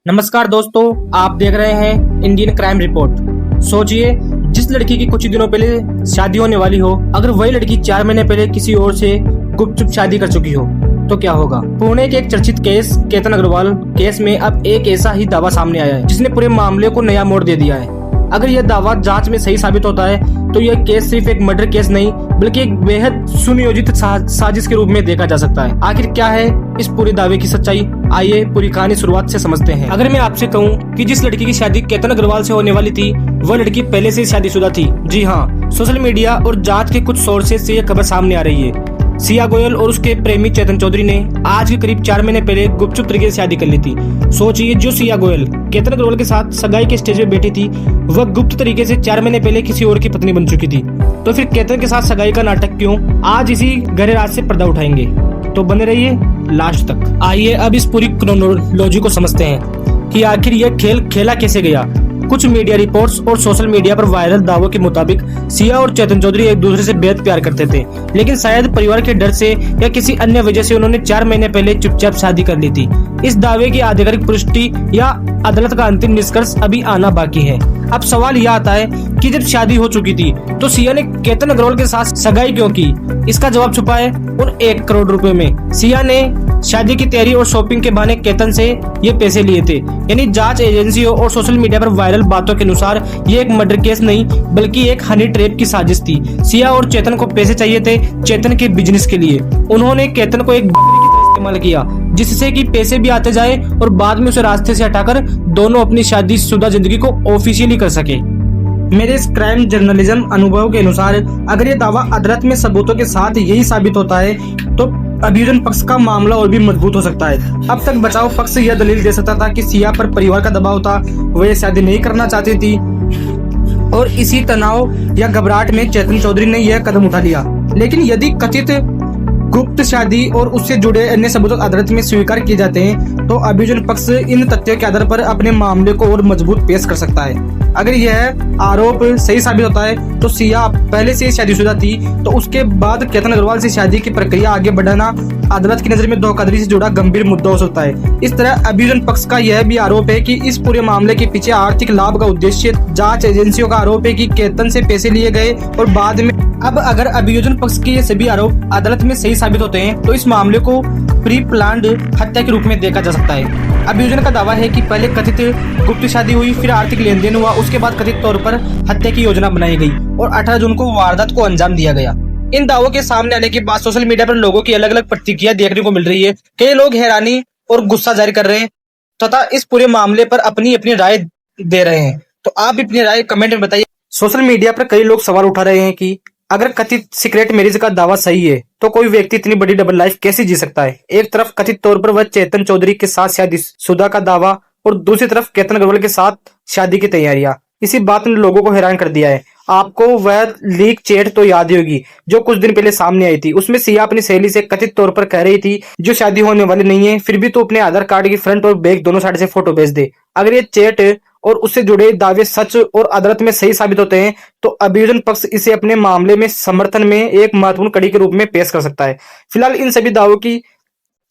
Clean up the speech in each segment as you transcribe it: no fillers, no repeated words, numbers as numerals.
नमस्कार दोस्तों, आप देख रहे हैं इंडियन क्राइम रिपोर्ट। सोचिए, जिस लड़की की कुछ ही दिनों पहले शादी होने वाली हो, अगर वही लड़की 4 महीने पहले किसी और से गुपचुप शादी कर चुकी हो तो क्या होगा। पुणे के एक चर्चित केस केतन अग्रवाल केस में अब एक ऐसा ही दावा सामने आया है जिसने पूरे मामले को नया मोड़ दे दिया है। अगर यह दावा जांच में सही साबित होता है तो यह केस सिर्फ एक मर्डर केस नहीं बल्कि एक बेहद सुनियोजित साजिश के रूप में देखा जा सकता है। आखिर क्या है इस पूरे दावे की सच्चाई, आइए पूरी कहानी शुरुआत से समझते हैं। अगर मैं आपसे कहूं कि जिस लड़की की शादी केतन अग्रवाल से होने वाली थी वह लड़की पहले से शादीशुदा थी। जी हाँ, सोशल मीडिया और जांच के कुछ सोर्सेज से यह खबर सामने आ रही है। सिया गोयल और उसके प्रेमी चेतन चौधरी ने आज के करीब 4 महीने पहले गुपचुप तरीके से शादी कर ली थी। सोचिए, जो सिया गोयल केतन अग्रवाल के साथ सगाई के स्टेज पे बैठी थी वह गुप्त तरीके से 4 महीने पहले किसी और की पत्नी बन चुकी थी। तो फिर केतन के साथ सगाई का नाटक क्यों? आज इसी गहरे राज से पर्दा उठाएंगे, तो बने रहिए लास्ट तक। आइए अब इस पूरी क्रोनोलॉजी को समझते हैं कि आखिर यह खेल खेला कैसे गया। कुछ मीडिया रिपोर्ट्स और सोशल मीडिया पर वायरल दावों के मुताबिक सिया और चेतन चौधरी एक दूसरे से बेहद प्यार करते थे, लेकिन शायद परिवार के डर से या किसी अन्य वजह से उन्होंने 4 महीने पहले चुपचाप शादी कर ली थी। इस दावे की आधिकारिक पुष्टि या अदालत का अंतिम निष्कर्ष अभी आना बाकी है। अब सवाल यह आता है कि जब शादी हो चुकी थी तो सिया ने केतन अग्रवाल के साथ सगाई क्यों की? इसका जवाब छुपा है उन 1 करोड़ रुपए में। सिया ने शादी की तैयारी और शॉपिंग के बहाने केतन से ये पैसे लिए थे। यानी जांच एजेंसियों और सोशल मीडिया पर वायरल बातों के अनुसार ये एक मर्डर केस नहीं बल्कि एक हनी ट्रैप की साजिश थी। सिया और चेतन को पैसे चाहिए थे चेतन के बिजनेस के लिए। उन्होंने केतन को एक बकरी की तरह इस्तेमाल किया जिससे कि पैसे भी आते जाए और बाद में उसे रास्ते से हटाकर दोनों अपनी शादीशुदा जिंदगी को ऑफिशियली कर सके। मेरे इस क्राइम जर्नलिज्म अनुभव के अनुसार अगर ये दावा अदालत में सबूतों के साथ यही साबित होता है तो अभियोजन पक्ष का मामला और भी मजबूत हो सकता है। अब तक बचाव पक्ष यह दलील दे सकता था कि सिया पर परिवार का दबाव था, वह शादी नहीं करना चाहती थी और इसी तनाव या घबराहट में चेतन चौधरी ने यह कदम उठा लिया। लेकिन यदि कथित गुप्त शादी और उससे जुड़े अन्य सबूत अदालत में स्वीकार किए जाते हैं तो अभियोजन पक्ष इन तथ्यों के आधार पर अपने मामले को और मजबूत पेश कर सकता है। अगर यह आरोप सही साबित होता है तो सिया पहले से शादीशुदा थी, तो उसके बाद केतन अग्रवाल से शादी की प्रक्रिया आगे बढ़ाना अदालत की नजर में धोखाधड़ी से जुड़ा गंभीर मुद्दा हो सकता है। इस तरह अभियोजन पक्ष का यह भी आरोप है कि इस पूरे मामले के पीछे आर्थिक लाभ का उद्देश्य। जांच एजेंसियों का आरोप है कि केतन से पैसे लिए गए और बाद में। अब अगर अभियोजन पक्ष के ये सभी आरोप अदालत में सही साबित होते हैं तो इस मामले को प्री प्लान्ड हत्या के रूप में देखा जा सकता है। अभियोजन का दावा है कि पहले कथित गुप्त शादी हुई, फिर आर्थिक लेन देन हुआ, उसके बाद कथित तौर पर हत्या की योजना बनाई गई और 18 जून को वारदात को अंजाम दिया गया। इन दावों के सामने आने के बाद सोशल मीडिया पर लोगों की अलग अलग प्रतिक्रिया देखने को मिल रही है। कई लोग हैरानी और गुस्सा जाहिर कर रहे हैं तथा इस पूरे मामले पर अपनी अपनी राय दे रहे हैं। तो आप अपनी राय कमेंट में बताइए। सोशल मीडिया पर कई लोग सवाल उठा रहे हैं कि अगर कथित सीक्रेट मैरिज का दावा सही है तो कोई व्यक्ति इतनी बड़ी डबल लाइफ कैसे जी सकता है। एक तरफ कथित तौर पर वह चेतन चौधरी के साथ शादीशुदा का दावा और दूसरी तरफ केतन अग्रवाल के साथ शादी की तैयारियां। इसी बात ने लोगों को हैरान कर दिया है। आपको वह लीक चैट तो याद ही होगी जो कुछ दिन पहले सामने आई थी। उसमें सिया अपनी सहेली से कथित तौर पर कह रही थी जो शादी होने वाली नहीं है फिर भी तो अपने आधार कार्ड की फ्रंट और बैक दोनों साइड से फोटो भेज दे। अगर ये चैट और उससे जुड़े दावे सच और अदालत में सही साबित होते हैं तो अभियोजन पक्ष इसे अपने मामले में समर्थन में एक महत्वपूर्ण कड़ी के रूप में पेश कर सकता है। फिलहाल इन सभी दावों की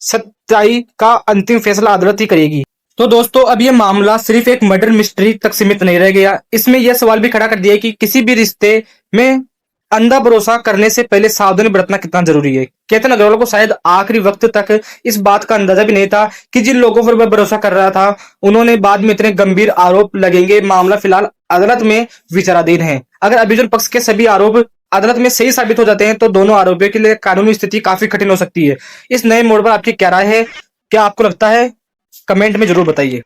सच्चाई का अंतिम फैसला अदालत ही करेगी। तो दोस्तों, अब यह मामला सिर्फ एक मर्डर मिस्ट्री तक सीमित नहीं रह गया। इसमें यह सवाल भी खड़ा कर दिया कि किसी भी रिश्ते में अंधा भरोसा करने से पहले सावधानी बरतना कितना जरूरी है। केतन अग्रवाल को शायद आखिरी वक्त तक इस बात का अंदाजा भी नहीं था कि जिन लोगों पर वह भरोसा कर रहा था उन्होंने बाद में इतने गंभीर आरोप लगेंगे। मामला फिलहाल अदालत में विचाराधीन है। अगर अभियोजन पक्ष के सभी आरोप अदालत में सही साबित हो जाते हैं तो दोनों आरोपियों के लिए कानूनी स्थिति काफी कठिन हो सकती है। इस नए मोड़ पर आपकी क्या राय है? क्या आपको लगता है? कमेंट में जरूर बताइए।